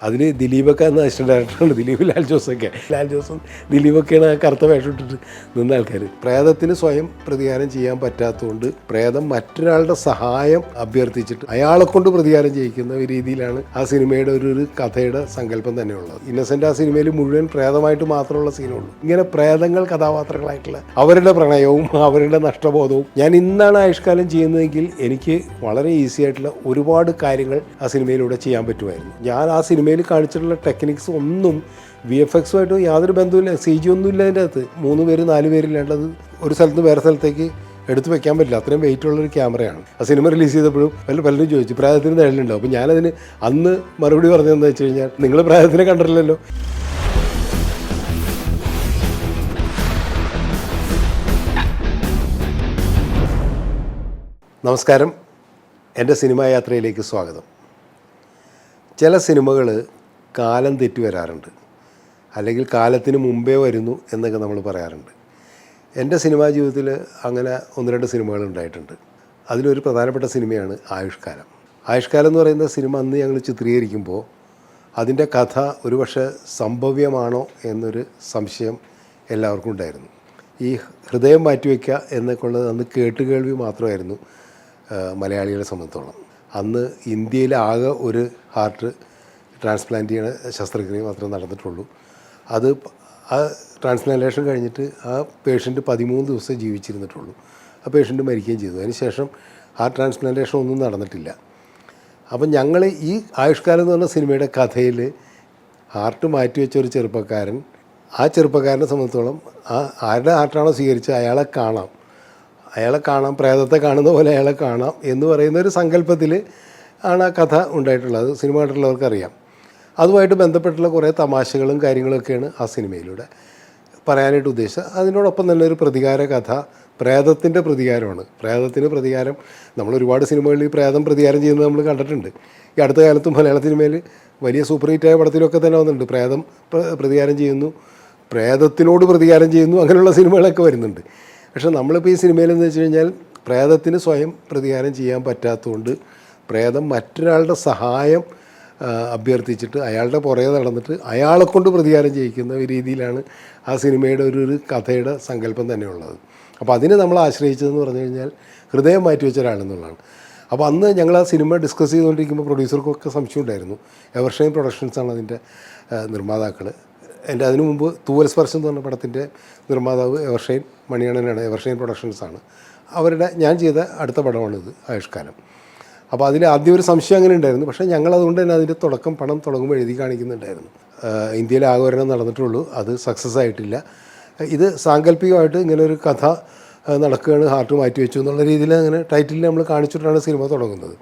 അതിൽ ദിലീപൊക്കെ എന്ന അസിസ്റ്റന്റ് ഡയറക്ടറുണ്ട്, ദിലീപ് ലാൽ ജോസൊക്കെ. ലാൽ ജോസും ദിലീപൊക്കെയാണ് ആ കറുത്ത വേഷം ഇട്ടിട്ട് നിന്ന ആൾക്കാർ. പ്രേതത്തിന് സ്വയം പ്രതികാരം ചെയ്യാൻ പറ്റാത്തതുകൊണ്ട് പ്രേതം മറ്റൊരാളുടെ സഹായം അഭ്യർത്ഥിച്ചിട്ട് അയാളെ കൊണ്ട് പ്രതികാരം ചെയ്യിക്കുന്ന രീതിയിലാണ് ആ സിനിമയുടെ ഒരു കഥയുടെ സങ്കല്പം തന്നെയുള്ളത്. ഇന്നസെന്റ് ആ സിനിമയിൽ മുഴുവൻ പ്രേതമായിട്ട് മാത്രമുള്ള സീനുള്ളൂ. ഇങ്ങനെ പ്രേതങ്ങൾ കഥാപാത്രങ്ങളായിട്ടുള്ള അവരുടെ പ്രണയവും അവരുടെ നഷ്ടബോധവും ഞാൻ ഇന്നാണ് ആയുഷ്കാലം ചെയ്യുന്നതെങ്കിൽ എനിക്ക് വളരെ ഈസി ആയിട്ടുള്ള ഒരുപാട് കാര്യങ്ങൾ ആ സിനിമയിലൂടെ ചെയ്യാൻ പറ്റുമായിരുന്നു. ഞാൻ ആ സിനിമയിൽ കാണിച്ചിട്ടുള്ള ടെക്നിക്സ് ഒന്നും VFX യാതൊരു ബന്ധവുമില്ല, CG ഒന്നുമില്ല. അതിൻ്റെ അകത്ത് 3 പേര് 4 പേരില്ലാണ്ടത് ഒരു സ്ഥലത്ത് വേറെ സ്ഥലത്തേക്ക് എടുത്ത് വെക്കാൻ പറ്റില്ല. അത്രയും വെയിറ്റ് ഉള്ളൊരു ക്യാമറയാണ്. ആ സിനിമ റിലീസ് ചെയ്തപ്പോഴും പലരും ചോദിച്ചു പ്രേതത്തിന് നിഴലുണ്ടാവും. അപ്പോൾ ഞാനതിന് അന്ന് മറുപടി പറഞ്ഞതെന്ന് വെച്ച് കഴിഞ്ഞാൽ, നിങ്ങൾ പ്രേതത്തിനെ കണ്ടിട്ടില്ലല്ലോ. നമസ്കാരം, എൻ്റെ സിനിമാ യാത്രയിലേക്ക് സ്വാഗതം. ചില സിനിമകൾ കാലം തെറ്റി വരാറുണ്ട്, അല്ലെങ്കിൽ കാലത്തിന് മുമ്പേ വരുന്നു എന്നൊക്കെ നമ്മൾ പറയാറുണ്ട്. എൻ്റെ സിനിമാ ജീവിതത്തിൽ അങ്ങനെ 1-2 സിനിമകൾ ഉണ്ടായിട്ടുണ്ട്. അതിലൊരു പ്രധാനപ്പെട്ട സിനിമയാണ് ആയുഷ്കാലം. ആയുഷ്കാലം എന്ന് പറയുന്ന സിനിമ അന്ന് ഞങ്ങൾ ചിത്രീകരിക്കുമ്പോൾ അതിൻ്റെ കഥ ഒരുപക്ഷെ സംഭവ്യമാണോ എന്നൊരു സംശയം എല്ലാവർക്കും ഉണ്ടായിരുന്നു. ഈ ഹൃദയം മാറ്റിവെക്കുക എന്നൊക്കെ ഉള്ളത് അന്ന് കേട്ടുകേൾവി മാത്രമായിരുന്നു മലയാളികളെ സംബന്ധിച്ചോളം. അന്ന് ഇന്ത്യയിൽ ആകെ ഒരു ഹാർട്ട് ട്രാൻസ്പ്ലാന്റ് ചെയ്യുന്ന ശസ്ത്രക്രിയ മാത്രമേ നടന്നിട്ടുള്ളൂ. അത് ആ ട്രാൻസ്പ്ലാന്റേഷൻ കഴിഞ്ഞിട്ട് ആ പേഷ്യൻറ്റ് 13 ദിവസം ജീവിച്ചിരുന്നിട്ടുള്ളൂ. ആ പേഷ്യൻറ്റ് മരിക്കുകയും ചെയ്തു. അതിനുശേഷം ഹാർട്ട് ട്രാൻസ്പ്ലാന്റേഷൻ ഒന്നും നടന്നിട്ടില്ല. അപ്പം ഞങ്ങൾ ഈ ആയുഷ്കാലം എന്ന് പറഞ്ഞ സിനിമയുടെ കഥയിൽ ഹാർട്ട് മാറ്റിവെച്ച ഒരു ചെറുപ്പക്കാരൻ, ആ ചെറുപ്പക്കാരനെ സംബന്ധിച്ചോളം ആരുടെ ഹാർട്ടാണോ സ്വീകരിച്ചത് അയാളെ കാണാം, പ്രേതത്തെ കാണുന്ന പോലെ അയാളെ കാണാം എന്ന് പറയുന്ന ഒരു സങ്കല്പത്തിൽ ആണ് ആ കഥ ഉണ്ടായിട്ടുള്ളത്. സിനിമ കണ്ടിട്ടുള്ളവർക്കറിയാം. അതുമായിട്ട് ബന്ധപ്പെട്ടുള്ള കുറേ തമാശകളും കാര്യങ്ങളൊക്കെയാണ് ആ സിനിമയിലൂടെ പറയാനായിട്ട് ഉദ്ദേശിച്ചത്. അതിനോടൊപ്പം തന്നെ ഒരു പ്രതികാര കഥ, പ്രേതത്തിൻ്റെ പ്രതികാരമാണ്. പ്രേതത്തിന് പ്രതികാരം, നമ്മൾ ഒരുപാട് സിനിമകളിൽ ഈ പ്രേതം പ്രതികാരം ചെയ്യുന്നത് നമ്മൾ കണ്ടിട്ടുണ്ട്. ഈ അടുത്ത കാലത്തും മലയാള സിനിമയിൽ വലിയ സൂപ്പർ ഹിറ്റായ പടത്തിലൊക്കെ തന്നെ വന്നിട്ടുണ്ട്. പ്രേതം പ്രതികാരം ചെയ്യുന്നു, പ്രേതത്തിനോട് പ്രതികാരം ചെയ്യുന്നു, അങ്ങനെയുള്ള സിനിമകളൊക്കെ വരുന്നുണ്ട്. പക്ഷേ നമ്മളിപ്പോൾ ഈ സിനിമയിലെന്ന് വെച്ച് കഴിഞ്ഞാൽ പ്രേതത്തിന് സ്വയം പ്രതികാരം ചെയ്യാൻ പറ്റാത്തതുകൊണ്ട് പ്രേതം മറ്റൊരാളുടെ സഹായം അഭ്യർത്ഥിച്ചിട്ട് അയാളുടെ പുറകെ നടന്നിട്ട് അയാളെ കൊണ്ട് പ്രതികാരം ചെയ്യിക്കുന്ന രീതിയിലാണ് ആ സിനിമയുടെ ഒരു കഥയുടെ സങ്കല്പം തന്നെയുള്ളത്. അപ്പോൾ അതിനെ നമ്മൾ ആശ്രയിച്ചതെന്ന് പറഞ്ഞു കഴിഞ്ഞാൽ ഹൃദയം മാറ്റിവെച്ച ഒരാളെന്നുള്ളതാണ്. അപ്പോൾ അന്ന് ഞങ്ങൾ ആ സിനിമ ഡിസ്കസ് ചെയ്തുകൊണ്ടിരിക്കുമ്പോൾ പ്രൊഡ്യൂസർക്കൊക്കെ സംശയം ഉണ്ടായിരുന്നു. എവർഷൈൻ പ്രൊഡക്ഷൻസാണ് അതിൻ്റെ നിർമ്മാതാക്കൾ. എൻ്റെ അതിനു മുമ്പ് തൂവൽ സ്പർശം എന്ന് പറഞ്ഞ പടത്തിൻ്റെ നിർമ്മാതാവ് എവർഷൈൻ മണിയണ്ണനാണ്. എവർഷൈൻ പ്രൊഡക്ഷൻസാണ് അവരുടെ. ഞാൻ ചെയ്ത അടുത്ത പടമാണിത്, ആയുഷ്കാലം. അപ്പോൾ അതിൽ ആദ്യം ഒരു സംശയം അങ്ങനെ ഉണ്ടായിരുന്നു. പക്ഷേ ഞങ്ങളതുകൊണ്ട് തന്നെ അതിൻ്റെ പടം തുടങ്ങുമ്പോൾ എഴുതി കാണിക്കുന്നുണ്ടായിരുന്നു. ഇന്ത്യയിൽ ആകെ ഒരെണ്ണം നടന്നിട്ടുള്ളൂ, അത് സക്സസ് ആയിട്ടില്ല. ഇത് സാങ്കല്പികമായിട്ട് ഇങ്ങനെ ഒരു കഥ നടക്കുകയാണ്, ഹാർട്ട് മാറ്റി വെച്ചു എന്നുള്ള രീതിയിൽ അങ്ങനെ ടൈറ്റിൽ നമ്മൾ കാണിച്ചിട്ടാണ് സിനിമ തുടങ്ങുന്നത്.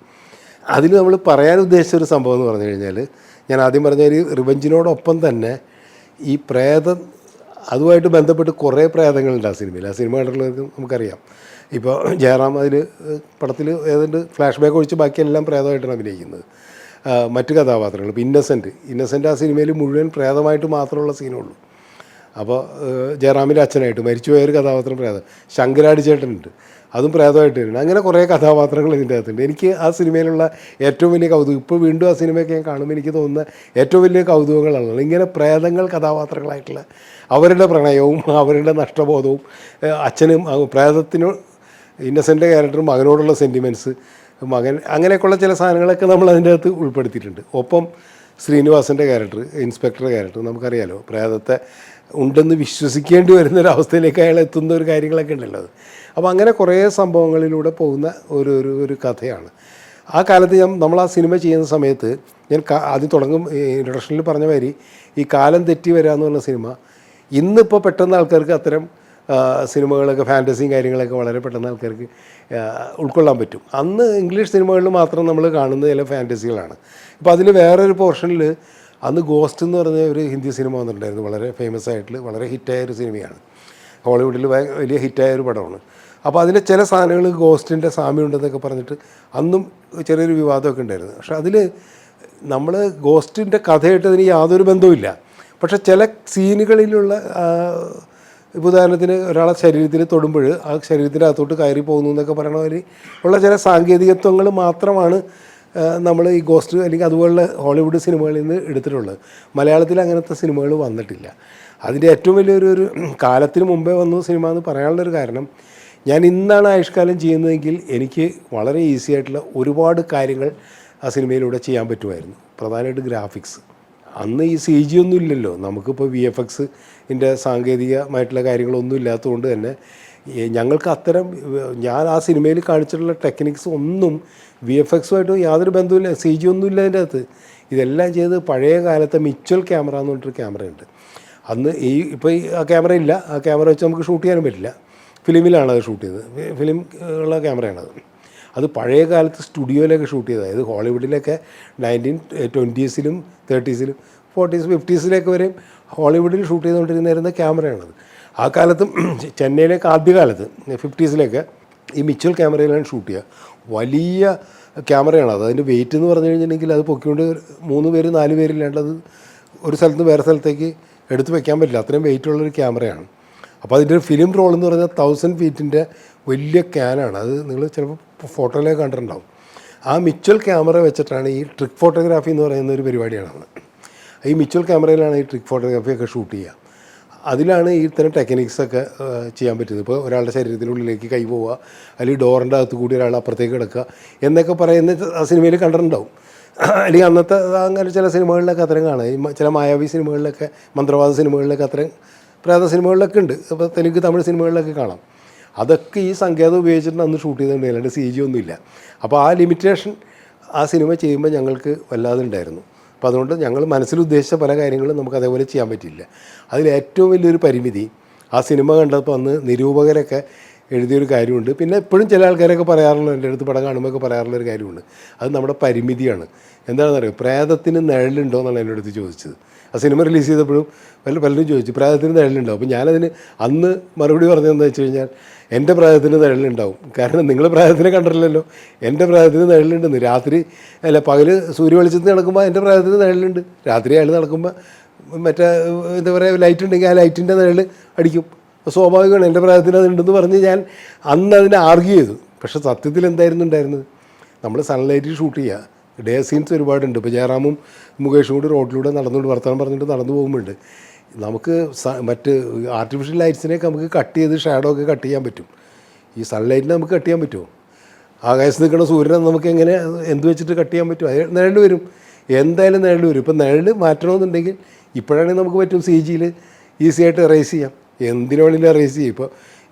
അതിൽ നമ്മൾ പറയാൻ ഉദ്ദേശിച്ച ഒരു സംഭവം എന്ന് പറഞ്ഞു കഴിഞ്ഞാൽ, ഞാൻ ആദ്യം പറഞ്ഞ ഒരു റിവഞ്ചിനോടൊപ്പം തന്നെ ഈ പ്രേതം, അതുമായിട്ട് ബന്ധപ്പെട്ട് കുറേ പ്രേതങ്ങളുണ്ട് ആ സിനിമയിൽ. ആ സിനിമ കണ്ടിട്ടുള്ളവർക്ക് നമുക്കറിയാം. ഇപ്പോൾ ജയറാം അതിൽ പടത്തിൽ ഏതാണ്ട് ഫ്ലാഷ് ബാക്ക് ഒഴിച്ച് ബാക്കിയെല്ലാം പ്രേതമായിട്ടാണ് അഭിനയിക്കുന്നത്. മറ്റ് കഥാപാത്രങ്ങൾ ഇപ്പോൾ ഇന്നസെൻ്റ് ആ സിനിമയിൽ മുഴുവൻ പ്രേതമായിട്ട് മാത്രമുള്ള സീനുള്ളൂ. അപ്പോൾ ജയറാമിൻ്റെ അച്ഛനായിട്ട് മരിച്ചുപോയൊരു കഥാപാത്രം പ്രേതം. ശങ്കരാടി ചേട്ടനുണ്ട്, അതും പ്രേതമായിട്ട് വരുന്നുണ്ട്. അങ്ങനെ കുറേ കഥാപാത്രങ്ങൾ ഇതിൻ്റെ അകത്തുണ്ട്. എനിക്ക് ആ സിനിമയിലുള്ള ഏറ്റവും വലിയ കൗതുകം, ഇപ്പോൾ വീണ്ടും ആ സിനിമയൊക്കെ ഞാൻ കാണുമ്പോൾ എനിക്ക് തോന്നുന്ന ഏറ്റവും വലിയ കൗതുകങ്ങളാണ് ഇങ്ങനെ പ്രേതങ്ങൾ കഥാപാത്രങ്ങളായിട്ടുള്ള അവരുടെ പ്രണയവും അവരുടെ നഷ്ടബോധവും, അച്ഛനും പ്രേതത്തിനും ഇന്നസെൻ്റ് ക്യാരക്ടറും മകനോടുള്ള സെൻറ്റിമെൻറ്റ്സ്, അങ്ങനെയൊക്കെയുള്ള ചില സാധനങ്ങളൊക്കെ നമ്മൾ അതിൻ്റെ അകത്ത് ഉൾപ്പെടുത്തിയിട്ടുണ്ട്. ഒപ്പം ശ്രീനിവാസൻ്റെ ക്യാരക്ടർ, ഇൻസ്പെക്ടറുടെ ക്യാരക്ടർ, നമുക്കറിയാലോ പ്രേതത്തെ ഉണ്ടെന്ന് വിശ്വസിക്കേണ്ടി വരുന്നൊരവസ്ഥയിലേക്ക് അയാൾ എത്തുന്ന ഒരു കാര്യങ്ങളൊക്കെ ഉണ്ടല്ലോ അത്. അപ്പോൾ അങ്ങനെ കുറേ സംഭവങ്ങളിലൂടെ പോകുന്ന ഒരു കഥയാണ്. ആ കാലത്ത് നമ്മൾ ആ സിനിമ ചെയ്യുന്ന സമയത്ത് ഞാൻ ആദ്യം ഇൻട്രൊഡക്ഷനിൽ പറഞ്ഞ മാതിരി ഈ കാലം തെറ്റി വരിക എന്ന് പറഞ്ഞ സിനിമ ഇന്നിപ്പോൾ പെട്ടെന്ന് ആൾക്കാർക്ക് അത്തരം സിനിമകളൊക്കെ, ഫാൻറ്റസിയും കാര്യങ്ങളൊക്കെ വളരെ പെട്ടെന്ന് ആൾക്കാർക്ക് ഉൾക്കൊള്ളാൻ പറ്റും. അന്ന് ഇംഗ്ലീഷ് സിനിമകളിൽ മാത്രം നമ്മൾ കാണുന്ന ചില ഫാൻറ്റസികളാണ്. ഇപ്പോൾ അതിൽ വേറൊരു പോർഷനിൽ അന്ന് ഗോസ്റ്റ് എന്ന് പറഞ്ഞ ഒരു ഹിന്ദി സിനിമ വന്നിട്ടുണ്ടായിരുന്നു. വളരെ ഫേമസ് ആയിട്ടുള്ള വളരെ ഹിറ്റായൊരു സിനിമയാണ്. ഹോളിവുഡിൽ വലിയ ഹിറ്റായൊരു പടമാണ്. അപ്പോൾ അതിലെ ചില സാധനങ്ങൾ ഗോസ്റ്റിൻ്റെ സാമ്യമുണ്ടെന്നൊക്കെ പറഞ്ഞിട്ട് അന്നും ചെറിയൊരു വിവാദമൊക്കെ ഉണ്ടായിരുന്നു. പക്ഷെ അതിൽ നമ്മൾ ഗോസ്റ്റിൻ്റെ കഥയായിട്ട് അതിന് യാതൊരു ബന്ധവുമില്ല. പക്ഷെ ചില സീനുകളിലുള്ള ഇപ്പോൾ ഉദാഹരണത്തിന് ഒരാളെ ശരീരത്തിൽ തൊടുമ്പോൾ ആ ശരീരത്തിൻ്റെ അകത്തോട്ട് കയറി പോകുന്നു എന്നൊക്കെ പറയണ പോലെ ഉള്ള ചില സാങ്കേതികത്വങ്ങൾ മാത്രമാണ് നമ്മൾ ഈ ഗോസ്റ്റ് അല്ലെങ്കിൽ അതുപോലുള്ള ഹോളിവുഡ് സിനിമകളിൽ നിന്ന് എടുത്തിട്ടുള്ളത്. മലയാളത്തിൽ അങ്ങനത്തെ സിനിമകൾ വന്നിട്ടില്ല. അതിൻ്റെ ഏറ്റവും വലിയൊരു കാലത്തിന് മുമ്പേ വന്നു സിനിമ എന്ന് പറയാനുള്ളൊരു കാരണം, ഞാൻ ഇന്നാണ് ആയുഷ്കാലം ചെയ്യുന്നതെങ്കിൽ എനിക്ക് വളരെ ഈസി ആയിട്ടുള്ള ഒരുപാട് കാര്യങ്ങൾ ആ സിനിമയിലൂടെ ചെയ്യാൻ പറ്റുമായിരുന്നു. പ്രധാനമായിട്ട് ഗ്രാഫിക്സ്. അന്ന് ഈ CG ഒന്നും ഇല്ലല്ലോ. നമുക്കിപ്പോൾ VFXൻ്റെ സാങ്കേതികമായിട്ടുള്ള കാര്യങ്ങളൊന്നും ഇല്ലാത്തതുകൊണ്ട് തന്നെ ഞങ്ങൾക്ക് അത്തരം ഞാൻ ആ സിനിമയിൽ കാണിച്ചിട്ടുള്ള ടെക്നിക്സ് ഒന്നും VFXുമായിട്ട് യാതൊരു ബന്ധവുമില്ല. CG ഒന്നുമില്ല അതിൻ്റെ അകത്ത്. ഇതെല്ലാം ചെയ്ത് പഴയ കാലത്തെ മിച്വൽ ക്യാമറ എന്ന് പറഞ്ഞിട്ടൊരു ക്യാമറയുണ്ട്. അന്ന് ഇപ്പോൾ ആ ക്യാമറ ഇല്ല. ആ ക്യാമറ വെച്ച് നമുക്ക് ഷൂട്ട് ചെയ്യാനും പറ്റില്ല. ഫിലിമിലാണ് അത് ഷൂട്ട് ചെയ്തത്. ഫിലിം ഉള്ള ക്യാമറയാണത്. അത് പഴയ കാലത്ത് സ്റ്റുഡിയോയിലൊക്കെ ഷൂട്ട് ചെയ്തത്. അതായത് ഹോളിവുഡിലൊക്കെ 1920s, 30s, 40s, 50s വരെയും ഹോളിവുഡിൽ ഷൂട്ട് ചെയ്തുകൊണ്ടിരുന്ന ക്യാമറയാണത്. ആ കാലത്തും ചെന്നൈയിലേക്ക് ആദ്യകാലത്ത് 50s ഈ മിച്ചൽ ക്യാമറയിലാണ് ഷൂട്ട് ചെയ്യുക. വലിയ ക്യാമറയാണ് അത്. അതിൻ്റെ വെയിറ്റ് എന്ന് പറഞ്ഞു കഴിഞ്ഞിട്ടുണ്ടെങ്കിൽ അത് പൊക്കിക്കൊണ്ട് 3 പേര് 4 പേരില്ലാണ്ട് അത് ഒരു സ്ഥലത്ത് വേറെ സ്ഥലത്തേക്ക് എടുത്ത് വെക്കാൻ പറ്റില്ല. അത്രയും വെയിറ്റുള്ളൊരു ക്യാമറയാണ്. അപ്പോൾ അതിൻ്റെ ഫിലിം റോൾ എന്ന് പറഞ്ഞാൽ 1000 ഫീറ്റിൻ്റെ വലിയ ക്യാനാണ്. അത് നിങ്ങൾ ചിലപ്പോൾ ഫോട്ടോയിലൊക്കെ കണ്ടിട്ടുണ്ടാവും. ആ മിച്ചൽ ക്യാമറ വെച്ചിട്ടാണ് ഈ ട്രിക്ക് ഫോട്ടോഗ്രാഫി എന്ന് പറയുന്ന ഒരു പരിപാടിയാണ്. ഈ മിച്ചൽ ക്യാമറയിലാണ് ഈ ട്രിക്ക് ഫോട്ടോഗ്രാഫിയൊക്കെ ഷൂട്ട് ചെയ്യുക. അതിലാണ് ഈ ഇത്തരം ടെക്നിക്സൊക്കെ ചെയ്യാൻ പറ്റുന്നത്. ഇപ്പോൾ ഒരാളുടെ ശരീരത്തിനുള്ളിലേക്ക് കൈ പോവുക, അല്ലെങ്കിൽ ഡോറിൻ്റെ അകത്ത് കൂടി ഒരാൾ അപ്പുറത്തേക്ക് കിടക്കുക എന്നൊക്കെ പറയുന്ന ആ സിനിമയിൽ കണ്ടിട്ടുണ്ടാവും. അല്ലെങ്കിൽ അന്നത്തെ അങ്ങനെ ചില സിനിമകളിലൊക്കെ അത്തരം കാണാം. ചില മായാവി സിനിമകളിലൊക്കെ, മന്ത്രവാദ സിനിമകളിലൊക്കെ അത്തരം പ്രേത സിനിമകളിലൊക്കെ ഉണ്ട്. അപ്പോൾ തെലുങ്ക് തമിഴ് സിനിമകളിലൊക്കെ കാണാം. അതൊക്കെ ഈ സങ്കേതം ഉപയോഗിച്ചിട്ട് അന്ന് ഷൂട്ട് ചെയ്തിട്ടുണ്ട്. അല്ലാണ്ട് CG ഒന്നുമില്ല. അപ്പോൾ ആ ലിമിറ്റേഷൻ ആ സിനിമ ചെയ്യുമ്പോൾ ഞങ്ങൾക്ക് വല്ലാതെ ഉണ്ടായിരുന്നു. അപ്പോൾ അതുകൊണ്ട് ഞങ്ങൾ മനസ്സിൽ ഉദ്ദേശിച്ച പല കാര്യങ്ങളും നമുക്ക് അതേപോലെ ചെയ്യാൻ പറ്റില്ല. അതിലേറ്റവും വലിയൊരു പരിമിതി ആ സിനിമ കണ്ടപ്പോൾ അന്ന് നിരൂപകരൊക്കെ എഴുതിയൊരു കാര്യമുണ്ട്. പിന്നെ എപ്പോഴും ചില ആൾക്കാരൊക്കെ പറയാറുള്ള, എൻ്റെ അടുത്ത് പടം കാണുമ്പോഴൊക്കെ പറയാറുള്ളൊരു കാര്യമുണ്ട്. അത് നമ്മുടെ പരിമിതിയാണ്. എന്താണെന്നറിയോ, പ്രേതത്തിന് നിഴലുണ്ടോ എന്നാണ് എൻ്റെ അടുത്ത് ചോദിച്ചത്. ആ സിനിമ റിലീസ് ചെയ്തപ്പോഴും പലരും ചോദിച്ചു പ്രേതത്തിന് നിഴലുണ്ടാവും. അപ്പോൾ ഞാനതിന് അന്ന് മറുപടി പറഞ്ഞതെന്ന് വെച്ച് കഴിഞ്ഞാൽ, എൻ്റെ പ്രേതത്തിന് നിഴലുണ്ടാവും. കാരണം നിങ്ങൾ പ്രേതത്തിനെ കണ്ടിട്ടില്ലല്ലോ. എൻ്റെ പ്രേതത്തിന് നിഴലുണ്ടെന്ന്. രാത്രി അല്ല പകൽ സൂര്യവെളിച്ചത്തിൽ നടക്കുമ്പോൾ എൻ്റെ പ്രേതത്തിന് നിഴലുണ്ട്. രാത്രി അയാൾ നടക്കുമ്പോൾ മറ്റേ എന്താ പറയുക, ലൈറ്റ് ഉണ്ടെങ്കിൽ ആ ലൈറ്റിൻ്റെ നിഴൽ അടിക്കും. സ്വാഭാവികമാണ് എൻ്റെ പ്രേതത്തിന് അതുണ്ടെന്ന് പറഞ്ഞ് ഞാൻ അന്ന് അതിനെ ആർഗ്യൂ ചെയ്തു. പക്ഷേ സത്യത്തിൽ എന്തായിരുന്നു ഉണ്ടായിരുന്നത്, നമ്മൾ സൺലൈറ്റിൽ ഷൂട്ട് ചെയ്യുക. ഡേ സീൻസ് ഒരുപാടുണ്ട്. ഇപ്പോൾ ജയറാമും മുകേഷും കൂടി റോഡിലൂടെ നടന്നുകൊണ്ട് വർത്തമാനം പറഞ്ഞിട്ട് നടന്നു പോകുമ്പോഴുണ്ട്. നമുക്ക് മറ്റ് ആർട്ടിഫിഷ്യൽ ലൈറ്റ്സിനെയൊക്കെ നമുക്ക് കട്ട് ചെയ്ത് ഷാഡോ ഒക്കെ കട്ട് ചെയ്യാൻ പറ്റും. ഈ സൺലൈറ്റിനെ നമുക്ക് കട്ട് ചെയ്യാൻ പറ്റുമോ? ആകാശത്ത് നിൽക്കുന്ന സൂര്യനെ നമുക്ക് എങ്ങനെ എന്ത് വെച്ചിട്ട് കട്ട് ചെയ്യാൻ പറ്റും? അത് നിഴൽ വരും, എന്തായാലും നിഴൽ വരും. ഇപ്പം നിഴൽ മാറ്റണമെന്നുണ്ടെങ്കിൽ ഇപ്പോഴാണെങ്കിൽ നമുക്ക് പറ്റും CGയിൽ ഈസി ആയിട്ട് എറേസ് ചെയ്യാം. എന്തിനോളിലും എറേസ് ചെയ്യും. ഇപ്പോൾ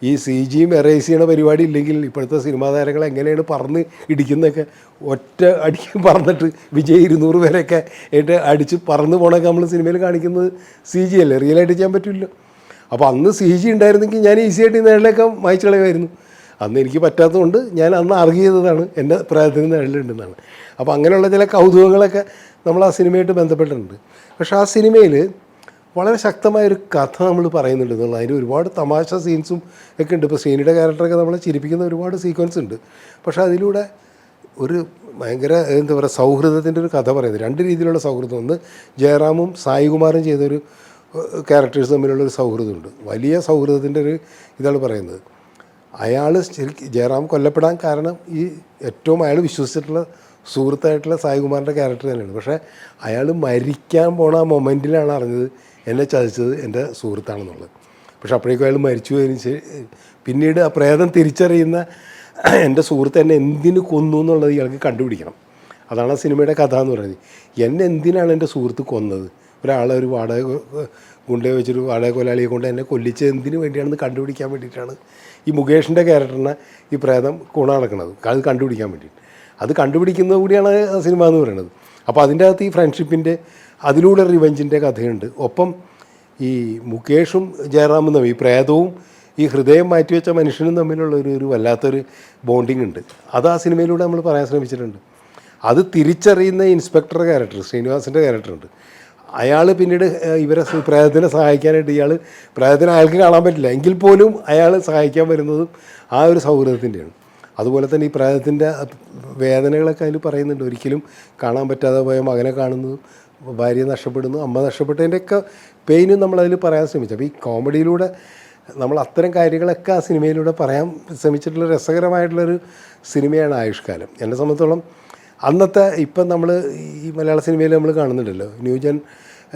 ഈ CGയും എറേസ് ചെയ്യണ പരിപാടി ഇല്ലെങ്കിൽ ഇപ്പോഴത്തെ സിനിമാ താരങ്ങൾ എങ്ങനെയാണ് പറന്ന് ഇടിക്കുന്നതൊക്കെ, ഒറ്റ അടിക്ക് പറന്നിട്ട് വിജയ് 200 പേരൊക്കെ ആയിട്ട് അടിച്ച് പറന്ന് പോകണമൊക്കെ നമ്മൾ സിനിമയിൽ കാണിക്കുന്നത് CG അല്ലേ, റിയലായിട്ട് ചെയ്യാൻ പറ്റില്ലല്ലോ. അപ്പോൾ അന്ന് CG ഉണ്ടായിരുന്നെങ്കിൽ ഞാൻ ഈസി ആയിട്ട് ഈ നിഴലൊക്കെ മായ്ച്ചു കളയുമായിരുന്നു. അന്ന് എനിക്ക് പറ്റാത്തതുകൊണ്ട് ഞാൻ അന്ന് ആർഗ്യൂ ചെയ്തതാണ് എൻ്റെ പ്രായത്തിന് നിഴലുണ്ടെന്നാണ്. അപ്പോൾ അങ്ങനെയുള്ള ചില കൗതുകങ്ങളൊക്കെ നമ്മൾ ആ സിനിമയായിട്ട് ബന്ധപ്പെട്ടിട്ടുണ്ട്. പക്ഷേ ആ സിനിമയിൽ വളരെ ശക്തമായൊരു കഥ നമ്മൾ പറയുന്നുണ്ട് എന്നുള്ളത്. അതിന് ഒരുപാട് തമാശ സീൻസും ഒക്കെ ഉണ്ട്. ഇപ്പോൾ ശ്രീനിയുടെ ക്യാരക്ടറൊക്കെ നമ്മളെ ചിരിപ്പിക്കുന്ന ഒരുപാട് സീക്വൻസ് ഉണ്ട്. പക്ഷേ അതിലൂടെ ഒരു ഭയങ്കര എന്താ പറയുക, സൗഹൃദത്തിൻ്റെ ഒരു കഥ പറയുന്നത്. 2 രീതിയിലുള്ള സൗഹൃദം. ഒന്ന് ജയറാമും സായികുമാറും ചെയ്തൊരു ക്യാരക്ടേഴ്സ് തമ്മിലുള്ളൊരു സൗഹൃദമുണ്ട്. വലിയ സൗഹൃദത്തിൻ്റെ ഒരു ഇതാണ് പറയുന്നത്. അയാൾ ശരിക്കും ജയറാം കൊല്ലപ്പെടാൻ കാരണം ഈ ഏറ്റവും അയാൾ വിശ്വസിച്ചിട്ടുള്ള സുഹൃത്തായിട്ടുള്ള സായികുമാറിൻ്റെ ക്യാരക്ടർ തന്നെയാണ്. പക്ഷേ അയാൾ മരിക്കാൻ പോണ ആ മൊമെൻറ്റിലാണ് അറിഞ്ഞത് എന്നെ ചതിച്ചത് എൻ്റെ സുഹൃത്താണെന്നുള്ളത്. പക്ഷെ അപ്പോഴേക്കും അയാൾ മരിച്ചു പോയതിന് പിന്നീട് ആ പ്രേതം തിരിച്ചറിയുന്ന എൻ്റെ സുഹൃത്ത് എന്നെ എന്തിനു കൊന്നു എന്നുള്ളത് ഇയാൾക്ക് കണ്ടുപിടിക്കണം. അതാണ് ആ സിനിമയുടെ കഥ എന്ന് പറയുന്നത്. എന്നെ എന്തിനാണ് എൻ്റെ സുഹൃത്ത് കൊന്നത്? ഒരാളെ ഒരു വാടക ഗുണ്ടയെ വെച്ചൊരു വാടക കൊലാളിയെ കൊണ്ട് എന്നെ കൊല്ലിച്ചത് എന്തിനു വേണ്ടിയാണെന്ന് കണ്ടുപിടിക്കാൻ വേണ്ടിയിട്ടാണ് ഈ മുകേഷിൻ്റെ ക്യാരക്ടറിനെ ഈ പ്രേതം കൂണ നടക്കുന്നത്. അത് കണ്ടുപിടിക്കാൻ വേണ്ടിയിട്ട്. അത് കണ്ടുപിടിക്കുന്നത് കൂടിയാണ് ആ സിനിമ എന്ന് പറയുന്നത്. അപ്പോൾ അതിൻ്റെ അകത്ത് ഈ ഫ്രണ്ട്ഷിപ്പിൻ്റെ അതിലൂടെ റിവെഞ്ചിൻ്റെ കഥയുണ്ട്. ഒപ്പം ഈ മുകേഷും ജയറാമും തമ്മിൽ, ഈ പ്രേതവും ഈ ഹൃദയം മാറ്റിവെച്ച മനുഷ്യനും തമ്മിലുള്ള ഒരു വല്ലാത്തൊരു ബോണ്ടിങ് ഉണ്ട്. അത് ആ സിനിമയിലൂടെ നമ്മൾ പറയാൻ ശ്രമിച്ചിട്ടുണ്ട്. അത് തിരിച്ചറിയുന്ന ഇൻസ്പെക്ടർ ക്യാരക്ടർ, ശ്രീനിവാസിൻ്റെ ക്യാരക്ടറുണ്ട്. അയാൾ പിന്നീട് ഇവരെ പ്രേതത്തിനെ സഹായിക്കാനായിട്ട്, പ്രേതത്തിനെ അയാൾക്ക് കാണാൻ പറ്റില്ല എങ്കിൽ പോലും അയാൾ സഹായിക്കാൻ വരുന്നതും ആ ഒരു സൗഹൃദത്തിൻ്റെയാണ്. അതുപോലെ തന്നെ ഈ പ്രേതത്തിൻ്റെ വേദനകളൊക്കെ അതിൽ പറയുന്നുണ്ട്. ഒരിക്കലും കാണാൻ പറ്റാതെ പോയ മകനെ കാണുന്നതും, ഭാര്യ നഷ്ടപ്പെടുന്നു, അമ്മ നഷ്ടപ്പെട്ടതിൻ്റെയൊക്കെ പെയിനും നമ്മളതിൽ പറയാൻ ശ്രമിച്ചു. അപ്പോൾ ഈ കോമഡിയിലൂടെ നമ്മൾ അത്തരം കാര്യങ്ങളൊക്കെ ആ സിനിമയിലൂടെ പറയാൻ ശ്രമിച്ചിട്ടുള്ള രസകരമായിട്ടുള്ളൊരു സിനിമയാണ് ആയുഷ്കാലം. എന്നെ സംബന്ധിച്ചോളം അന്നത്തെ ഇപ്പം നമ്മൾ ഈ മലയാള സിനിമയിൽ നമ്മൾ കാണുന്നുണ്ടല്ലോ ന്യൂജൻ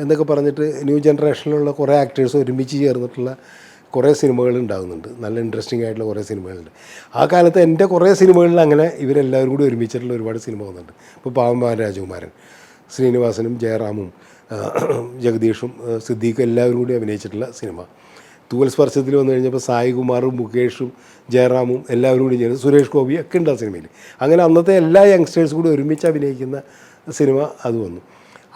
എന്നൊക്കെ പറഞ്ഞിട്ട് ന്യൂ ജനറേഷനിലുള്ള കുറേ ആക്ടേഴ്സ് ഒരുമിച്ച് ചേർന്നിട്ടുള്ള കുറേ സിനിമകൾ ഉണ്ടാകുന്നുണ്ട്. നല്ല ഇൻട്രസ്റ്റിംഗ് ആയിട്ടുള്ള കുറേ സിനിമകളുണ്ട്. ആ കാലത്ത് എൻ്റെ കുറേ സിനിമകളിൽ അങ്ങനെ ഇവരെല്ലാവരും കൂടി ഒരുമിച്ചിട്ടുള്ള ഒരുപാട് സിനിമ വന്നിട്ടുണ്ട്. ഇപ്പോൾ പാവം രാജകുമാരൻ, ശ്രീനിവാസനും ജയറാമും ജഗദീഷും സിദ്ദീഖും എല്ലാവരും കൂടി അഭിനയിച്ചിട്ടുള്ള സിനിമ. തൂവൽ സ്പർശത്തിൽ വന്നു കഴിഞ്ഞപ്പോൾ സായികുമാറും മുകേഷും ജയറാമും എല്ലാവരും കൂടി ചേർന്ന് സുരേഷ് ഗോപി ഒക്കെ ഉണ്ട് ആ സിനിമയിൽ. അങ്ങനെ അന്നത്തെ എല്ലാ യങ്സ്റ്റേഴ്സും കൂടി ഒരുമിച്ച് അഭിനയിക്കുന്ന സിനിമ അത് വന്നു.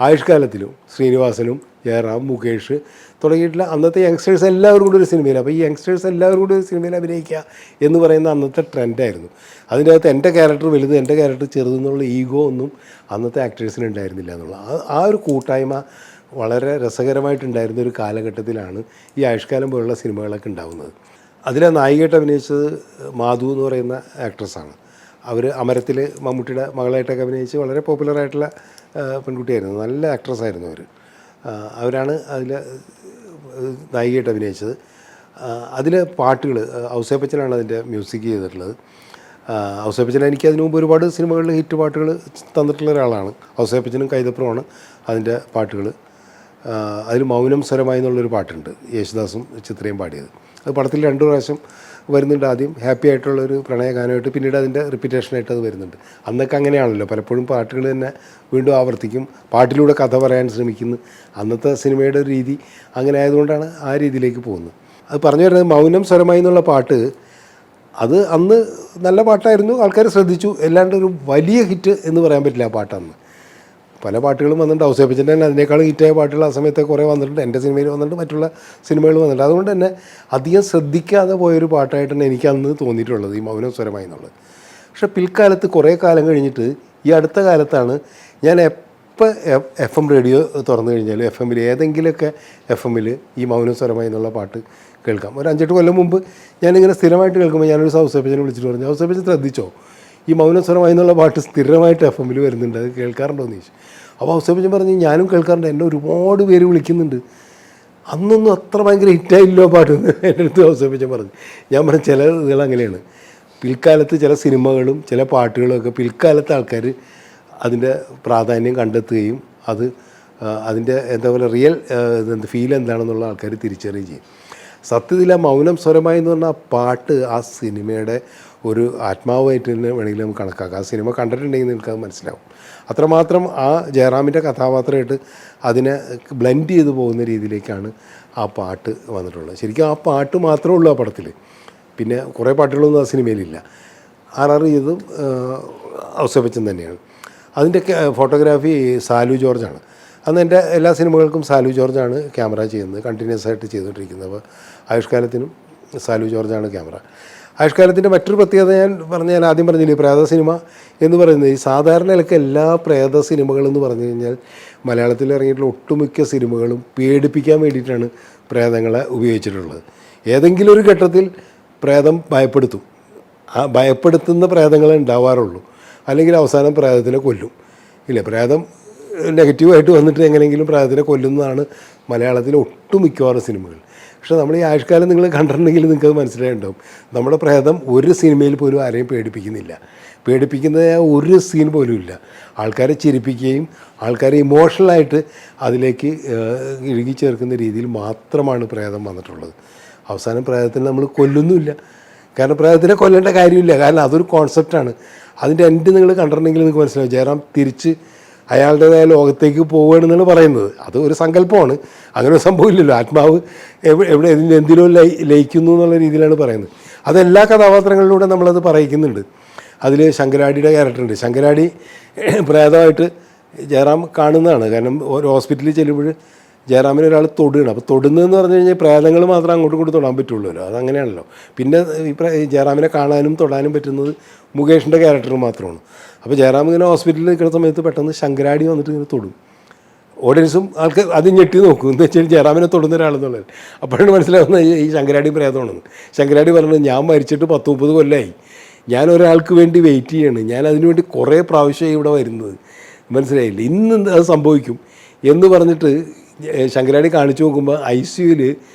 ആയുഷ്കാലത്തിലും ശ്രീനിവാസനും ജയറാം, മുകേഷ് തുടങ്ങിയിട്ടുള്ള അന്നത്തെ യങ്സ്റ്റേഴ്സ് എല്ലാവരും കൂടി ഒരു സിനിമയിൽ. അപ്പോൾ ഈ യങ്സ്റ്റേഴ്സ് എല്ലാവരും കൂടി ഒരു സിനിമയിൽ അഭിനയിക്കുക എന്ന് പറയുന്ന അന്നത്തെ ട്രെൻഡായിരുന്നു. അതിൻ്റെ അകത്ത് എൻ്റെ ക്യാരക്ടർ വലുത്, എൻ്റെ ക്യാരക്ടർ ചെറുതെന്നുള്ള ഈഗോ ഒന്നും അന്നത്തെ ആക്ടേഴ്സിന് ഉണ്ടായിരുന്നില്ല എന്നുള്ള ആ ഒരു കൂട്ടായ്മ വളരെ രസകരമായിട്ടുണ്ടായിരുന്ന ഒരു കാലഘട്ടത്തിലാണ് ഈ ആയുഷ്കാലം പോലുള്ള സിനിമകളൊക്കെ ഉണ്ടാകുന്നത്. അതിലെ നായികയായിട്ട് അഭിനയിച്ചത് മാധു എന്ന് പറയുന്ന ആക്ട്രസ്സാണ്. അവർ അമരത്തിൽ മമ്മൂട്ടിയുടെ മകളായിട്ടൊക്കെ അഭിനയിച്ച് വളരെ പോപ്പുലറായിട്ടുള്ള പെൺകുട്ടിയായിരുന്നു. നല്ല ആക്ട്രസ്സായിരുന്നു അവരാണ് അതിൽ നായികയായിട്ട് അഭിനയിച്ചത്. അതിലെ പാട്ടുകൾ ഔസേപ്പച്ചനാണ് അതിൻ്റെ മ്യൂസിക് ചെയ്തിട്ടുള്ളത്. ഔസേപ്പച്ചൻ എനിക്ക് അതിനു മുമ്പ് ഒരുപാട് സിനിമകളിൽ ഹിറ്റ് പാട്ടുകൾ തന്നിട്ടുള്ള ഒരാളാണ്. ഔസേപ്പച്ചനും കൈതപ്രമാണ് അതിൻ്റെ പാട്ടുകൾ. അതിൽ മൗനം സ്വരമായി എന്നുള്ളൊരു പാട്ടുണ്ട്, യേശുദാസും ചിത്രയും പാടിയത്. അത് പടത്തിൽ 2 പ്രാവശ്യം വരുന്നുണ്ട്. ആദ്യം ഹാപ്പി ആയിട്ടുള്ളൊരു പ്രണയഗാനമായിട്ട്, പിന്നീട് അതിൻ്റെ റിപ്പീറ്റേഷനായിട്ട് അത് വരുന്നുണ്ട്. അന്നൊക്കെ അങ്ങനെയാണല്ലോ, പലപ്പോഴും പാട്ടുകൾ തന്നെ വീണ്ടും ആവർത്തിക്കും, പാട്ടിലൂടെ കഥ പറയാൻ ശ്രമിക്കുന്നു. അന്നത്തെ സിനിമയുടെ ഒരു രീതി അങ്ങനെ ആയതുകൊണ്ടാണ് ആ രീതിയിലേക്ക് പോകുന്നത്. അത് പറഞ്ഞു വരുന്നത് മൗനം സ്വരമായി എന്നുള്ള പാട്ട് അത് അന്ന് നല്ല പാട്ടായിരുന്നു, ആൾക്കാർ ശ്രദ്ധിച്ചു. അല്ലാണ്ട് ഒരു വലിയ ഹിറ്റ് എന്ന് പറയാൻ പറ്റില്ല ആ പാട്ടന്ന്. പല പാട്ടുകളും വന്നിട്ടുണ്ട്. ഔസേപ്പച്ചൻ്റെ തന്നെ അതിനേക്കാളും ഹിറ്റായ പാട്ടുകൾ ആ സമയത്ത് കുറേ വന്നിട്ടുണ്ട്. എൻ്റെ സിനിമയിൽ വന്നിട്ടുണ്ട്, മറ്റുള്ള സിനിമകൾ വന്നിട്ടുണ്ട്. അതുകൊണ്ട് തന്നെ അധികം ശ്രദ്ധിക്കാതെ പോയൊരു പാട്ടായിട്ടാണ് എനിക്ക് അന്ന് തോന്നിയിട്ടുള്ളത് ഈ മൗനം സ്വരമായി എന്നുള്ളത്. പക്ഷേ പിൽക്കാലത്ത് കുറേ കാലം കഴിഞ്ഞിട്ട് ഈ അടുത്ത കാലത്താണ് ഞാൻ എപ്പോൾ FM റേഡിയോ തുറന്നു കഴിഞ്ഞാലും FM ഏതെങ്കിലുമൊക്കെ FM ഈ മൗനം സ്വരമായി എന്നുള്ള പാട്ട് കേൾക്കാം. ഒരു 5-8 കൊല്ലം മുമ്പ് ഞാനിങ്ങനെ സ്ഥിരമായിട്ട് കേൾക്കുമ്പോൾ ഞാനൊരു ഔസേപ്പച്ചനെ വിളിച്ചിട്ട് പറഞ്ഞു, ഔസേപ്പച്ചൻ ശ്രദ്ധിച്ചോ ഈ മൗനം സ്വരമായി എന്നുള്ള പാട്ട് സ്ഥിരമായിട്ട് FM വരുന്നുണ്ട്, അത് കേൾക്കാറുണ്ടോ എന്ന് ചോദിച്ചു. അപ്പോൾ ഔസേപ്പച്ചൻ പറഞ്ഞു ഞാനും കേൾക്കാറുണ്ട്, എന്നെ ഒരുപാട് പേര് വിളിക്കുന്നുണ്ട്. അന്നൊന്നും അത്ര ഭയങ്കര ഹിറ്റായില്ലോ പാട്ടെന്ന് എൻ്റെ അടുത്ത് ഔസേപ്പച്ചൻ പറഞ്ഞു. ഞാൻ പറഞ്ഞു ചില ഇതുകൾ അങ്ങനെയാണ്. പിൽക്കാലത്ത് ചില സിനിമകളും ചില പാട്ടുകളും ഒക്കെ പിൽക്കാലത്ത് ആൾക്കാർ അതിൻ്റെ പ്രാധാന്യം കണ്ടെത്തുകയും അതിൻ്റെ എന്താ പറയുക റിയൽ ഫീൽ എന്താണെന്നുള്ള ആൾക്കാർ തിരിച്ചറിയുകയും ചെയ്യും. സത്യത്തിൽ ആ മൗനം സ്വരമായി എന്ന് പറഞ്ഞാൽ ആ പാട്ട് ആ സിനിമയുടെ ഒരു ആത്മാവായിട്ട് തന്നെ വേണമെങ്കിൽ നമുക്ക് കണക്കാക്കാം. ആ സിനിമ കണ്ടിട്ടുണ്ടെങ്കിൽ നിങ്ങൾക്കത് മനസ്സിലാവും. അത്രമാത്രം ആ ജയറാമിൻ്റെ കഥാപാത്രമായിട്ട് അതിനെ ബ്ലെൻഡ് ചെയ്ത് പോകുന്ന രീതിയിലേക്കാണ് ആ പാട്ട് വന്നിട്ടുള്ളത്. ശരിക്കും ആ പാട്ട് മാത്രമേ ഉള്ളൂ ആ പടത്തിൽ. പിന്നെ കുറേ പാട്ടുകളൊന്നും ആ സിനിമയിലില്ല. RR ചെയ്തതും ഔസേപ്പച്ചൻ തന്നെയാണ്. അതിൻ്റെ ഫോട്ടോഗ്രാഫി സാലു ജോർജാണ്. അന്ന് എൻ്റെ എല്ലാ സിനിമകൾക്കും സാലു ജോർജാണ് ക്യാമറ ചെയ്യുന്നത്, കണ്ടിന്യൂസ് ആയിട്ട് ചെയ്തുകൊണ്ടിരിക്കുന്നത്. അപ്പോൾ ആയുഷ്കാലത്തിനും സാലു ജോർജാണ് ക്യാമറ. ആയുഷ്കാലത്തിൻ്റെ മറ്റൊരു പ്രത്യേകത ഞാൻ ആദ്യം പറഞ്ഞില്ലേ, പ്രേത സിനിമ എന്ന് പറയുന്നത് ഈ സാധാരണ നിലയ്ക്ക് എല്ലാ പ്രേത സിനിമകളെന്ന് പറഞ്ഞു കഴിഞ്ഞാൽ മലയാളത്തിൽ ഇറങ്ങിയിട്ടുള്ള ഒട്ടുമിക്ക സിനിമകളും പേടിപ്പിക്കാൻ വേണ്ടിയിട്ടാണ് പ്രേതങ്ങളെ ഉപയോഗിച്ചിട്ടുള്ളത്. ഏതെങ്കിലും ഒരു ഘട്ടത്തിൽ പ്രേതം ഭയപ്പെടുത്തും. ആ ഭയപ്പെടുത്തുന്ന പ്രേതങ്ങളെ ഉണ്ടാവാറുള്ളൂ. അല്ലെങ്കിൽ അവസാനം പ്രേതത്തിനെ കൊല്ലും. ഇല്ലേ, പ്രേതം നെഗറ്റീവായിട്ട് വന്നിട്ട് എങ്ങനെയെങ്കിലും പ്രേതത്തിനെ കൊല്ലുന്നതാണ് മലയാളത്തിലെ ഒട്ടുമിക്കവാറും സിനിമകൾ. പക്ഷേ നമ്മൾ ഈ ആയുഷ്കാലം നിങ്ങൾ കണ്ടിട്ടുണ്ടെങ്കിൽ നിങ്ങൾക്കത് മനസ്സിലായിട്ടുണ്ടാവും. നമ്മുടെ പ്രേതം ഒരു സിനിമയിൽ പോലും ആരെയും പേടിപ്പിക്കുന്നില്ല. പേടിപ്പിക്കുന്ന ഒരു സീൻ പോലും ഇല്ല. ആൾക്കാരെ ചിരിപ്പിക്കുകയും ആൾക്കാരെ ഇമോഷണലായിട്ട് അതിലേക്ക് ഇഴുകി ചേർക്കുന്ന രീതിയിൽ മാത്രമാണ് പ്രേതം വന്നിട്ടുള്ളത്. അവസാനം പ്രേതത്തിനെ നമ്മൾ കൊല്ലുന്നുമില്ല. കാരണം പ്രേതത്തിനെ കൊല്ലേണ്ട കാര്യമില്ല. കാരണം അതൊരു കോൺസെപ്റ്റാണ്. അതിൻ്റെ എൻഡ് നിങ്ങൾ കണ്ടിട്ടുണ്ടെങ്കിൽ നിങ്ങൾക്ക് മനസ്സിലാവും. ജയറാം തിരിച്ച് അയാളുടേതായ ലോകത്തേക്ക് പോവുകയാണെന്നാണ് പറയുന്നത്. അത് ഒരു സങ്കല്പമാണ്, അങ്ങനെ ഒരു സംഭവമില്ലല്ലോ. ആത്മാവ് എവിടെ എന്തിനോ ലയിക്കുന്നു എന്നുള്ള രീതിയിലാണ് പറയുന്നത്. അതെല്ലാ കഥാപാത്രങ്ങളിലൂടെ നമ്മളത് പറയിക്കുന്നുണ്ട്. അതിൽ ശങ്കരാടിയുടെ ക്യാരക്ടറുണ്ട്. ശങ്കരാടി പ്രേതമായിട്ട് ജയറാം കാണുന്നതാണ്. കാരണം ഒരു ഹോസ്പിറ്റലിൽ ചെല്ലുമ്പോൾ ജയറാമിനെ ഒരാൾ തൊടുകയാണ്. അപ്പോൾ തൊടുന്നതെന്ന് പറഞ്ഞു കഴിഞ്ഞാൽ പ്രേതങ്ങൾ മാത്രം അങ്ങോട്ടും ഇങ്ങോട്ടും തൊടാൻ പറ്റുള്ളൂല്ലോ, അതങ്ങനെയാണല്ലോ. പിന്നെ ഈ ജയറാമിനെ കാണാനും തൊടാനും പറ്റുന്നത് മുകേഷിൻ്റെ ക്യാരക്ടർ മാത്രമാണ്. അപ്പോൾ ജയറാം ഇങ്ങനെ ഹോസ്പിറ്റലിൽ നിൽക്കുന്ന സമയത്ത് പെട്ടെന്ന് ശങ്കരാടി വന്നിട്ട് ഇങ്ങനെ തൊടും. ഓഡിയൻസും ആൾക്ക് അത് ഞെട്ടി നോക്കും, എന്ന് വെച്ചാൽ ജയറാമിനെ തൊടുന്ന ഒരാളെന്നുള്ളത്. അപ്പോഴാണ് മനസ്സിലാവുന്നത് ഈ ശങ്കരാടി പ്രേതമാണെന്ന്. ശങ്കരാടി പറഞ്ഞത് ഞാൻ മരിച്ചിട്ട് 10-30 കൊല്ലമായി, ഞാൻ ഒരാൾക്ക് വേണ്ടി വെയിറ്റ് ചെയ്യാണ്, ഞാൻ അതിനു വേണ്ടി കുറേ പ്രാവശ്യമായി ഇവിടെ വരുന്നത്, മനസ്സിലായില്ല, ഇന്ന് അത് സംഭവിക്കും എന്ന് പറഞ്ഞിട്ട് ശങ്കരാടി കാണിച്ചു നോക്കുമ്പോൾ ICUവിൽ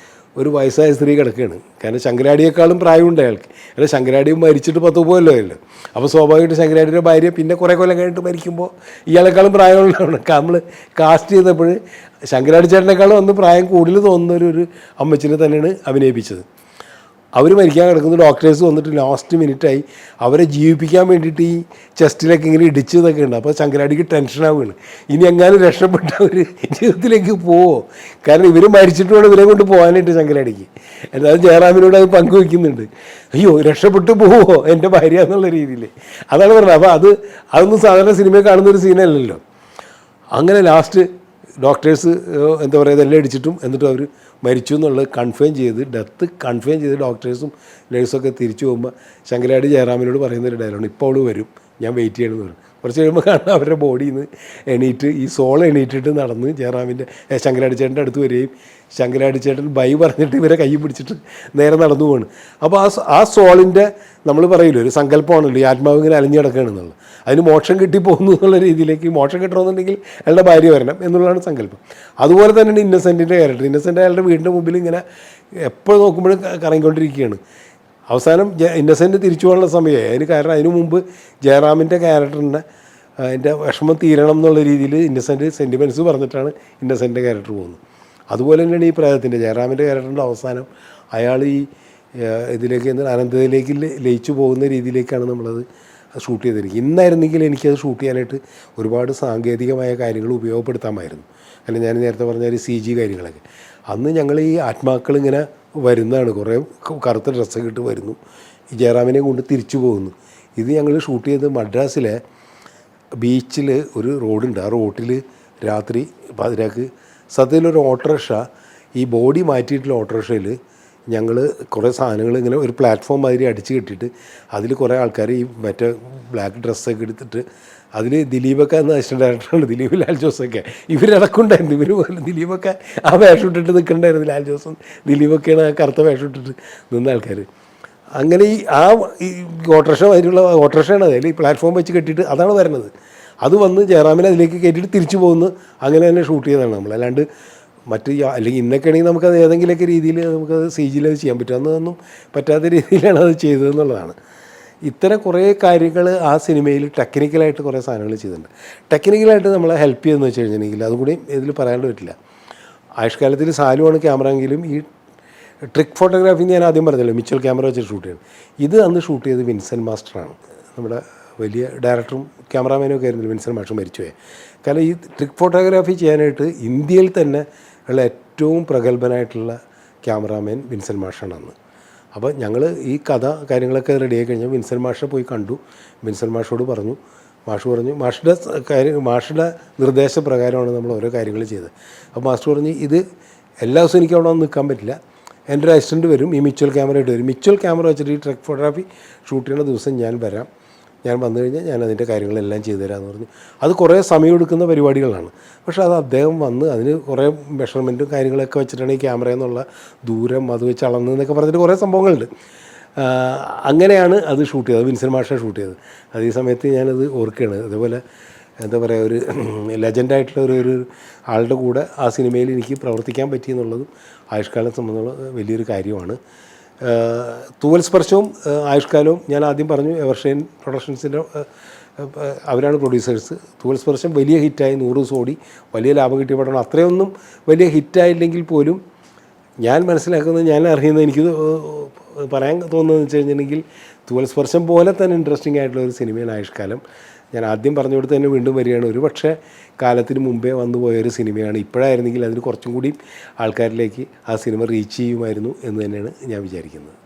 ഒരു വയസ്സായ സ്ത്രീ കിടക്കുകയാണ്. കാരണം ശങ്കരാടിയേക്കാളും പ്രായമുണ്ട് അയാൾക്ക്. കാരണം ശങ്കരാടി മരിച്ചിട്ട് 10 കൊല്ലമല്ലോ. അപ്പോൾ സ്വാഭാവികമായിട്ട് ശങ്കരാടിയുടെ ഭാര്യ പിന്നെ കുറേ കൊല്ലം കഴിഞ്ഞിട്ട് മരിക്കുമ്പോൾ ഇയാളെക്കാളും പ്രായമുള്ളതാണ്. നമ്മൾ കാസ്റ്റ് ചെയ്തപ്പോൾ ശങ്കരാടി ചേട്ടനേക്കാളും അന്ന് പ്രായം കൂടുതൽ തോന്നുന്ന ഒരു അമ്മച്ചിനെ തന്നെയാണ് അഭിനയിപ്പിച്ചത്. അവർ മരിക്കാൻ കിടക്കുന്ന ഡോക്ടേഴ്സ് വന്നിട്ട് ലാസ്റ്റ് മിനിറ്റായി അവരെ ജീവിപ്പിക്കാൻ വേണ്ടിയിട്ട് ഈ ചെസ്റ്റിലൊക്കെ ഇങ്ങനെ ഇടിച്ചതൊക്കെ ഉണ്ട്. അപ്പോൾ ശങ്കരാടിക്ക് ടെൻഷനാവുകയാണ്, ഇനി എങ്ങാനും രക്ഷപ്പെട്ട അവർ ജീവിതത്തിലേക്ക് പോവോ. കാരണം ഇവർ മരിച്ചിട്ട് വേണം ഇവരെ കൊണ്ട് പോകാനായിട്ട് ശങ്കരാടിക്ക്. എന്തായാലും ജയറാമിനോട് അത് പങ്കുവയ്ക്കുന്നുണ്ട്, അയ്യോ രക്ഷപ്പെട്ടു പോവോ എൻ്റെ ഭാര്യ എന്നുള്ള രീതിയിൽ. അതാണ് പറഞ്ഞത്. അപ്പോൾ അതൊന്നും സാധാരണ സിനിമയിൽ കാണുന്നൊരു സീനല്ലല്ലോ. അങ്ങനെ ലാസ്റ്റ് ഡോക്ടേഴ്സ് എന്താ പറയുക ഇതെല്ലാം ഇടിച്ചിട്ടും എന്നിട്ട് അവർ മരിച്ചു എന്നുള്ളത് ഡെത്ത് കൺഫേം ചെയ്ത് ഡോക്ടേഴ്സും നേഴ്സൊക്കെ തിരിച്ചു പോകുമ്പോൾ ശങ്കരാടി ജയറാമിനോട് പറയുന്നൊരു ഡയലോഗ്, ഇപ്പോൾ അവൾ വരും, ഞാൻ വെയിറ്റ് ചെയ്യണമെന്ന് പറഞ്ഞു. കുറച്ച് കഴിയുമ്പോൾ കാണാൻ അവരുടെ ബോഡിയിൽ നിന്ന് എണീറ്റ് ഈ സോൾ എണീറ്റിട്ട് നടന്ന് ജയറാമിൻ്റെ ശങ്കരാടി ചേട്ടൻ്റെ അടുത്ത് വരികയും ശങ്കരാടി ചേട്ടൻ ബൈ പറഞ്ഞിട്ട് ഇവരെ കൈ പിടിച്ചിട്ട് നേരെ നടന്നു പോവാണ്. അപ്പോൾ ആ സോളിൻ്റെ നമ്മൾ പറയില്ല ഒരു സങ്കല്പമാണല്ലോ ഈ ആത്മാവ് ഇങ്ങനെ അലിഞ്ഞു കിടക്കുകയാണെന്നുള്ളത്. അതിന് മോക്ഷം കിട്ടിപ്പോകുന്നു എന്നുള്ള രീതിയിലേക്ക് മോക്ഷം കിട്ടണമെന്നുണ്ടെങ്കിൽ അയാളുടെ ഭാര്യ വരണം എന്നുള്ളതാണ് സങ്കല്പം. അതുപോലെ തന്നെയാണ് ഇന്നസെൻറ്റിൻ്റെ ക്യാരക്ടർ. ഇന്നസെൻ്റ് അയാളുടെ വീടിൻ്റെ മുമ്പിൽ ഇങ്ങനെ എപ്പോൾ നോക്കുമ്പോഴും കറങ്ങിക്കൊണ്ടിരിക്കുകയാണ്. അവസാനം ഇന്നസെൻ്റ് തിരിച്ചു പോകാനുള്ള സമയമായി. അതിന് കാരണം അതിനു മുമ്പ് ജയറാമിൻ്റെ ക്യാരക്ടറിൻ്റെ അതിൻ്റെ വിഷമം തീരണം എന്നുള്ള രീതിയിൽ ഇന്നസെൻ്റ് സെൻറ്റിമെൻറ്റ്സ് പറഞ്ഞിട്ടാണ് ഇന്നസെൻ്റിൻ്റെ ക്യാരക്ടർ പോകുന്നത്. അതുപോലെ തന്നെയാണ് ഈ പ്രേതത്തിൻ്റെ ജയറാമിൻ്റെ ക്യാരക്ടറിൻ്റെ അവസാനം അയാൾ ഈ ഇതിലേക്ക് അനന്തതയിലേക്ക് ലയിച്ചു പോകുന്ന രീതിയിലേക്കാണ് നമ്മളത് ഷൂട്ട് ചെയ്തിരിക്കുന്നത്. ഇന്നായിരുന്നെങ്കിൽ എനിക്കത് ഷൂട്ട് ചെയ്യാനായിട്ട് ഒരുപാട് സാങ്കേതികമായ കാര്യങ്ങൾ ഉപയോഗപ്പെടുത്താമായിരുന്നു. അല്ലെങ്കിൽ ഞാൻ നേരത്തെ പറഞ്ഞ ഒരു CG കാര്യങ്ങളൊക്കെ. അന്ന് ഞങ്ങൾ ഈ ആത്മാക്കളിങ്ങനെ വരുന്നതാണ്, കുറേ കറുത്ത ഡ്രസ്സൊക്കെ ഇട്ട് വരുന്നു, ഈ ജയറാമിനെ കൊണ്ട് തിരിച്ചു പോകുന്നു. ഇത് ഞങ്ങൾ ഷൂട്ട് ചെയ്ത് മദ്രാസിലെ ബീച്ചിൽ ഒരു റോഡുണ്ട്. ആ റോട്ടിൽ രാത്രി പാതിരാക്ക് സത്യത്തിലൊരു ഓട്ടോറിക്ഷ, ഈ ബോഡി മാറ്റിയിട്ടുള്ള ഓട്ടോറിക്ഷയിൽ ഞങ്ങൾ കുറേ സാധനങ്ങൾ ഇങ്ങനെ ഒരു പ്ലാറ്റ്ഫോം മാതിരി അടിച്ച് കെട്ടിയിട്ട് അതിൽ കുറേ ആൾക്കാർ ഈ മറ്റേ ബ്ലാക്ക് ഡ്രസ്സൊക്കെ എടുത്തിട്ട് അതിൽ ദിലീപൊക്കെ എന്ന അസിസ്റ്റൻ്റ് ഡയറക്ടറാണ്, ദിലീപ് ലാൽ ജോസൊക്കെ ഇവരടക്കമുണ്ടായിരുന്നു. ഇവർ പോലെ ദിലീപൊക്കെ ആ വേഷം ഇട്ടിട്ട് നിൽക്കണ്ടായിരുന്നു. ലാൽ ജോസും ദിലീപൊക്കെയാണ് ആ കറുത്ത വേഷം ഇട്ടിട്ട് നിന്ന ആൾക്കാർ. അങ്ങനെ ഈ ഓട്ടോറിക്ഷ മാതിരിയുള്ള ഓട്ടോറിക്ഷയാണ് അതിൽ ഈ പ്ലാറ്റ്ഫോം വെച്ച് കെട്ടിയിട്ട് അതാണ് വരുന്നത്. അത് വന്ന് ജയറാമിനെ അതിലേക്ക് കയറ്റിയിട്ട് തിരിച്ചു പോകുന്നു. അങ്ങനെ തന്നെ ഷൂട്ട് ചെയ്തതാണ് നമ്മൾ. അല്ലാണ്ട് അല്ലെങ്കിൽ ഇന്നൊക്കെയാണെങ്കിൽ നമുക്കത് ഏതെങ്കിലുമൊക്കെ രീതിയിൽ നമുക്കത് CGയിൽ അത് ചെയ്യാൻ പറ്റും. അതൊന്നും പറ്റാത്ത രീതിയിലാണ് അത് ചെയ്തതെന്നുള്ളതാണ്. ഇത്തരം കുറേ കാര്യങ്ങൾ ആ സിനിമയിൽ ടെക്നിക്കലായിട്ട് കുറേ സാധനങ്ങൾ ചെയ്തിട്ടുണ്ട്. ടെക്നിക്കലായിട്ട് നമ്മളെ ഹെൽപ്പ് ചെയ്തെന്ന് വെച്ച് കഴിഞ്ഞിട്ടുണ്ടെങ്കിൽ അതും കൂടി ഇതിൽ പറയാണ്ട് പറ്റില്ല. ആയുഷ്കാലത്തിൽ സാലുവാണ് ക്യാമറ എങ്കിലും ഈ ട്രിക്ക് ഫോട്ടോഗ്രാഫി ഞാൻ ആദ്യം പറഞ്ഞല്ലോ മിച്ചൽ ക്യാമറ വെച്ചിട്ട് ഷൂട്ട് ചെയ്യണം. ഇത് അന്ന് ഷൂട്ട് ചെയ്ത് വിൻസെൻ്റ് മാസ്റ്ററാണ്, നമ്മുടെ വലിയ ഡയറക്ടറും ക്യാമറാമാനും ഒക്കെ ആയിരുന്നില്ല വിൻസെൻ്റ് മാസ്റ്റർ മരിച്ചുപോയത്. കാരണം ഈ ട്രിക്ക് ഫോട്ടോഗ്രാഫി ചെയ്യാനായിട്ട് ഇന്ത്യയിൽ തന്നെ ഉള്ള ഏറ്റവും പ്രഗത്ഭനായിട്ടുള്ള ക്യാമറാമാൻ വിൻസെൻ്റ് മാഷാണ് അന്ന്. അപ്പോൾ ഞങ്ങൾ ഈ കഥ കാര്യങ്ങളൊക്കെ റെഡിയായി കഴിഞ്ഞാൽ വിൻസെൻ്റ് മാഷെ പോയി കണ്ടു. വിൻസെൻ്റ് മാഷോട് പറഞ്ഞു. മാഷുടെ നിർദ്ദേശപ്രകാരമാണ് നമ്മൾ ഓരോ കാര്യങ്ങൾ ചെയ്തത്. അപ്പോൾ മാസ്റ്റർ പറഞ്ഞു, ഇത് എല്ലാ ദിവസവും എനിക്ക് അവിടെ വന്ന് നിൽക്കാൻ പറ്റില്ല, എൻ്റെ ഒരു അസിസ്റ്റൻ്റ് വരും, ഈ മിച്ചൽ ക്യാമറ ആയിട്ട് വരും. മിച്ചൽ ക്യാമറ വെച്ചിട്ട് ഈ ട്രക്ക് ഫോട്ടോഗ്രാഫി ഷൂട്ട് ചെയ്യുന്ന ദിവസം ഞാൻ വരാം, ഞാൻ വന്നു കഴിഞ്ഞാൽ ഞാൻ അതിൻ്റെ കാര്യങ്ങളെല്ലാം ചെയ്തു തരാമെന്ന് പറഞ്ഞു. അത് കുറേ സമയം എടുക്കുന്ന പരിപാടികളാണ്. പക്ഷേ അത് അദ്ദേഹം വന്ന് അതിന് കുറേ മെഷർമെൻറ്റും കാര്യങ്ങളൊക്കെ വെച്ചിട്ടാണ് ഈ ക്യാമറയിൽ നിന്നുള്ള ദൂരം അത് വെച്ച് അളന്നതെന്നൊക്കെ പറഞ്ഞിട്ട് കുറേ സംഭവങ്ങളുണ്ട്. അങ്ങനെയാണ് അത് ഷൂട്ട് ചെയ്തത്. വിൻസെൻ്റ് മാഷ ഷൂട്ട് ചെയ്തത്. അത് ഈ സമയത്ത് ഞാനത് ഓർക്കുകയാണ്. അതേപോലെ എന്താ പറയുക, ഒരു ലെജൻഡായിട്ടുള്ള ഒരു ആളുടെ കൂടെ ആ സിനിമയിൽ എനിക്ക് പ്രവർത്തിക്കാൻ പറ്റിയെന്നുള്ളതും ആയുഷ്കാലം സംബന്ധിച്ചുള്ള വലിയൊരു കാര്യമാണ്. തൂവൽ സ്പർശവും ആയുഷ്കാലവും ഞാൻ ആദ്യം പറഞ്ഞു എവർഷൈൻ പ്രൊഡക്ഷൻസിൻ്റെ അവരാണ് പ്രൊഡ്യൂസേഴ്സ്. തൂവൽ സ്പർശം വലിയ ഹിറ്റായി, 100 ദിവസം ഓടി, വലിയ ലാഭം കിട്ടിയ പടമാണ്. അത്രയൊന്നും വലിയ ഹിറ്റായില്ലെങ്കിൽ പോലും ഞാൻ മനസ്സിലാക്കുന്നത്, ഞാൻ അറിയുന്നത്, എനിക്ക് പറയാൻ തോന്നുന്നതെന്ന് വെച്ച് കഴിഞ്ഞിട്ടുണ്ടെങ്കിൽ തൂവൽ സ്പർശം പോലെ തന്നെ ഇൻട്രസ്റ്റിംഗ് ആയിട്ടുള്ള ഒരു സിനിമയാണ് ആയുഷ്കാലം. ഞാൻ ആദ്യം പറഞ്ഞു കൊടുത്ത് തന്നെ വീണ്ടും വരികയാണ്. ഒരു പക്ഷേ കാലത്തിന് മുമ്പേ വന്നു പോയൊരു സിനിമയാണ്. ഇപ്പോഴായിരുന്നെങ്കിൽ അതിന് കുറച്ചും കൂടി ആൾക്കാരിലേക്ക് ആ സിനിമ റീച്ച് ചെയ്യുമായിരുന്നു എന്ന് തന്നെയാണ് ഞാൻ വിചാരിക്കുന്നത്.